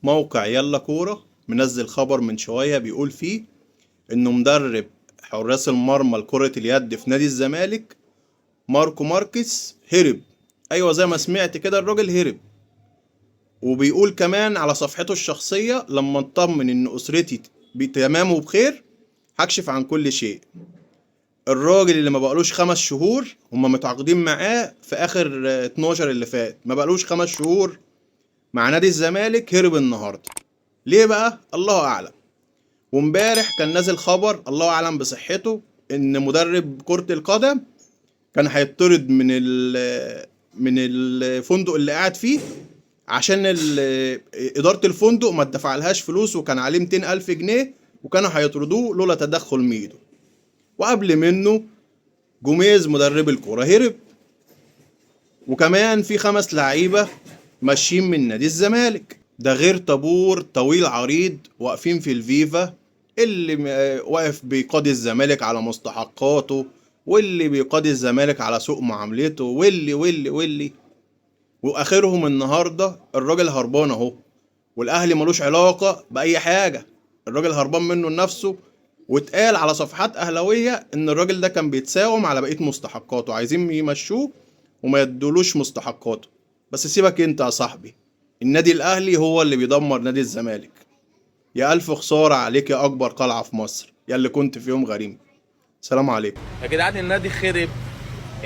موقع يلا كورة منزل خبر من شوية بيقول فيه إنه مدرب حراس المرمى لكرة اليد في نادي الزمالك ماركو ماركس هرب. أيوة زي ما سمعت كده، الراجل هرب. وبيقول كمان على صفحته الشخصية: لما اطمن إن أسرتي بتمام وبخير هكشف عن كل شيء. الراجل اللي ما بقالوش 5 شهور، هما متعاقدين معاه في آخر 12 اللي فات، ما بقالوش 5 شهور مع نادي الزمالك، هرب النهارده. ليه بقى؟ الله اعلم. وامبارح كان نازل خبر الله اعلم بصحته ان مدرب كرة القدم كان هيطرد من الفندق اللي قاعد فيه عشان إدارة الفندق ما اتدفعلهاش فلوس، وكان عليه 200 ألف جنيه وكانوا هيطردوه لولا تدخل ميدو. وقبل منه جوميز مدرب الكرة هرب. وكمان في 5 لعيبة ماشيين من نادي الزمالك، ده غير طابور طويل عريض واقفين في الفيفا، اللي واقف بيقاضي الزمالك على مستحقاته، واللي بيقاضي الزمالك على سوء معاملته، واللي واخرهم النهارده الراجل هربان اهو. والاهلي ملوش علاقة باي حاجة، الراجل هربان منه لنفسه. واتقال على صفحات اهلاوية ان الراجل ده كان بيتساوم على بقية مستحقاته، عايزين يمشوه وما يدولوش مستحقاته. بس سيبك انت يا صاحبي، النادي الاهلي هو اللي بيدمر نادي الزمالك. يا الف خسارة عليك يا اكبر قلعة في مصر، يا اللي كنت في يوم غريم. سلام عليكم. يا جدعان النادي خرب